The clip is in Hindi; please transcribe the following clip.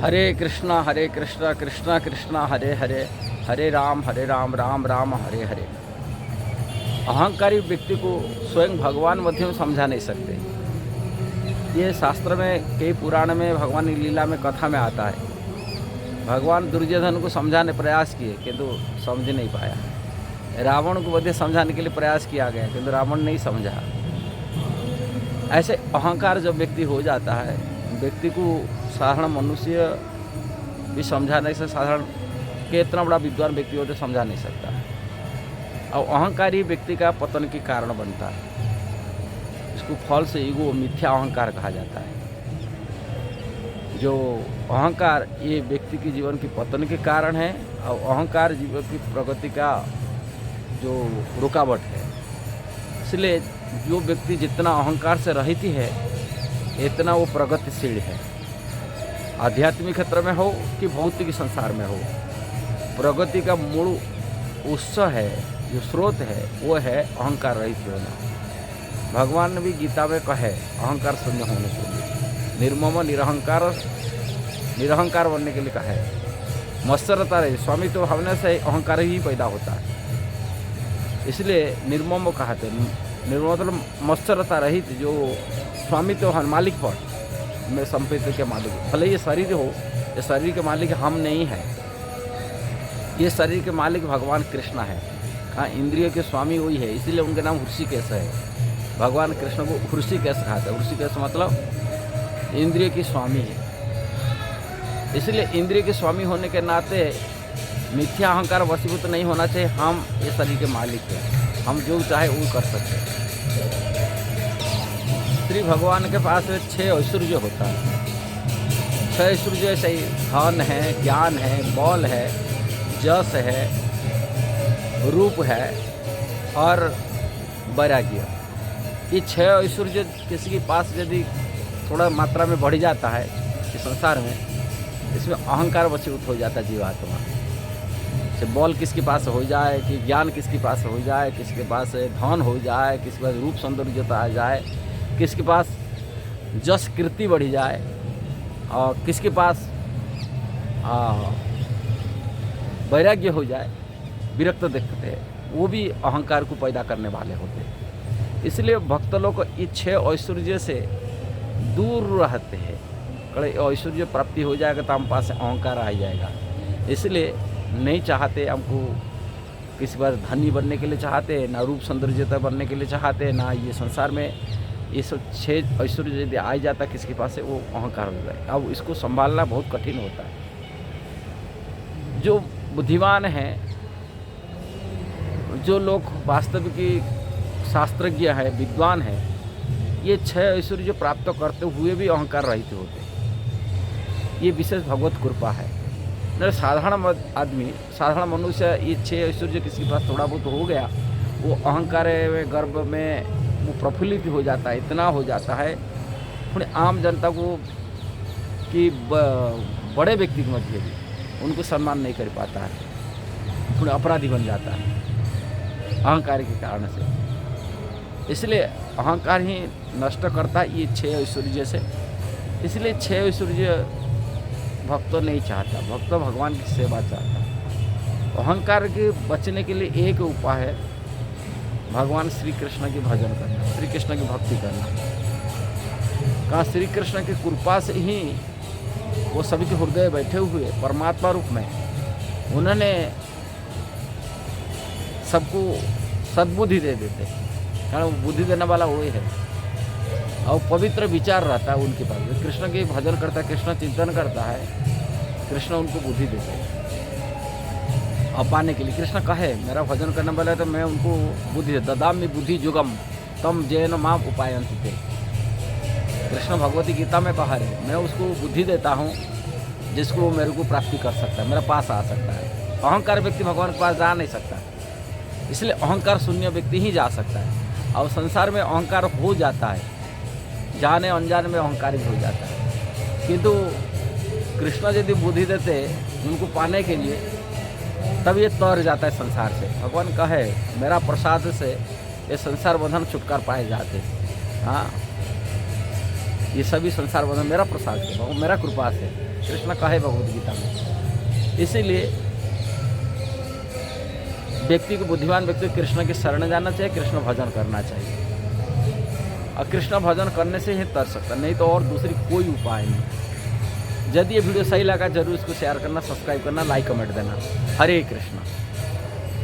हरे कृष्णा कृष्णा कृष्णा हरे हरे, हरे राम राम राम हरे हरे। अहंकारी व्यक्ति को स्वयं भगवान मध्य में समझा नहीं सकते। ये शास्त्र में कई पुराण में भगवान की लीला में कथा में आता है। भगवान दुर्योधन को समझाने प्रयास किए किंतु समझ नहीं पाया। रावण को मध्य समझाने के लिए प्रयास किया गया किंतु रावण नहीं समझा। ऐसे अहंकार जब व्यक्ति हो जाता है, व्यक्ति को साधारण मनुष्य भी समझाने से, साधारण के इतना बड़ा विद्वान व्यक्ति हो तो समझा नहीं सकता। और अहंकारी व्यक्ति का पतन के कारण बनता है। इसको फॉल्स ईगो, मिथ्या अहंकार कहा जाता है। जो अहंकार ये व्यक्ति के जीवन के पतन के कारण है और अहंकार जीवन की प्रगति का जो रुकावट है। इसलिए जो व्यक्ति जितना अहंकार से रहित है इतना वो प्रगतिशील है। आध्यात्मिक क्षेत्र में हो कि भौतिक संसार में हो, प्रगति का मूल उत्स है, जो स्रोत है वो है अहंकार रहित होना। भगवान ने भी गीता में कहे अहंकार शून्य होने के लिए, निर्मम निरहंकार बनने के लिए कहा है। मत्सरता रही, स्वामित्व भावना से अहंकार ही पैदा होता है। इसलिए निर्मम कहते हैं। निर्मम मतलब मत्सरता रहित, जो स्वामित्व मालिक पर, मैं संपत्ति के मालिक, भले ये शरीर हो, ये शरीर के मालिक हम नहीं है। ये शरीर के मालिक भगवान कृष्ण है। हाँ, इंद्रिय के स्वामी वही है, इसीलिए उनके नाम ऋषिकेश है। भगवान कृष्ण को ऋषिकेश कहते हैं। ऋषिकेश मतलब इंद्रिय की स्वामी है। इसलिए इंद्रिय के स्वामी होने के नाते मिथ्या अहंकार वशीभूत नहीं होना चाहिए। हम ये शरीर के मालिक हैं, हम जो चाहे वो कर सकते हैं। श्री भगवान के पास 6 ऐश्वर्य होता है। 6 ऐश्वर्य ऐसे ही धन है, ज्ञान है, बल है, जस है, रूप है और वैराग्य। ये 6 ऐश्वर्य किसी के पास यदि थोड़ा मात्रा में बढ़ जाता है इस संसार में, इसमें अहंकार वशीभूत हो जाता है जीवात्मा। से बल किसके पास हो जाए, कि ज्ञान किसके पास हो जाए, किसके पास धन हो जाए, किसके पास रूप सौंदर्यता आ जाए, किसके पास जस कीर्ति बढ़ी जाए और किसके पास वैराग्य हो जाए, विरक्त देखते हैं, वो भी अहंकार को पैदा करने वाले होते हैं। इसलिए भक्त लोग ये 6 ऐश्वर्य से दूर रहते हैं। कड़े ऐश्वर्य प्राप्ति हो जाएगा तो हम पास अहंकार आ जाएगा। इसलिए नहीं चाहते, हमको किसी बार धनी बनने के लिए चाहते, ना रूप सौंदर्यता बनने के लिए चाहते, ना ये संसार में ये सब 6 ऐश्वर्य यदि आ जाता किसी के पास से, वो अहंकार हो जाए। अब इसको संभालना बहुत कठिन होता है। जो बुद्धिमान हैं, जो लोग वास्तविक शास्त्रज्ञ है, विद्वान है, ये 6 ऐश्वर्य प्राप्त करते हुए भी अहंकार रहित होते। ये विशेष भगवत कृपा है। नहीं साधारण आदमी, साधारण मनुष्य, ये 6 ऐश्वर्य किसी के पास थोड़ा बहुत हो गया, वो अहंकार में, गर्भ में वो प्रफुल्लित हो जाता है, इतना हो जाता है। थोड़ी आम जनता को कि बड़े व्यक्ति के मध्य भी उनको सम्मान नहीं कर पाता है, थोड़ा अपराधी बन जाता है अहंकार के कारण से। इसलिए अहंकार ही नष्ट करता है ये 6 ऐश्वर्य से। इसलिए 6 ऐश्वर्य भक्त नहीं चाहता, भक्त भगवान की सेवा चाहता। अहंकार के बचने के लिए एक उपाय है, भगवान श्री कृष्ण की भजन करना, श्री कृष्ण की भक्ति करना। कहाँ श्री कृष्ण की कृपा से ही वो सभी के हृदय बैठे हुए परमात्मा रूप में, उन्होंने सबको सद्बुद्धि दे देते, कारण वो बुद्धि देने वाला वही है। और पवित्र विचार रहता है उनके पास। कृष्ण के भजन करता है, कृष्ण चिंतन करता है, कृष्ण उनको बुद्धि देते हैं और पाने के लिए। कृष्ण कहे मेरा भजन करने वाला है तो मैं उनको बुद्धि ददामि बुद्धि जुगम तम जैन माम उपायंति थे। कृष्ण भगवती गीता में कहा है, मैं उसको बुद्धि देता हूँ जिसको वो मेरे को प्राप्ति कर सकता है, मेरे पास आ सकता है। अहंकार व्यक्ति भगवान के पास जा नहीं सकता, इसलिए अहंकार शून्य व्यक्ति ही जा सकता है। और संसार में अहंकार हो जाता है, जाने अनजाने में अहंकारी हो जाता है। किंतु कृष्ण यदि बुद्धि देते उनको पाने के लिए, तब ये तर जाता है संसार से। भगवान कहे मेरा प्रसाद से ये संसार बंधन छुटकार पाए जाते। हाँ, ये सभी संसार बंधन मेरा प्रसाद से, मेरा कृपा से। कृष्ण कहे भगवद गीता में। इसीलिए व्यक्ति को, बुद्धिमान व्यक्ति को कृष्ण की शरण जाना चाहिए, कृष्ण भजन करना चाहिए। और कृष्ण भजन करने से ही तर सकता, नहीं तो और दूसरी कोई उपाय नहीं। यदि ये वीडियो सही लगा जरूर इसको शेयर करना, सब्सक्राइब करना, लाइक कमेंट देना। हरे कृष्ण।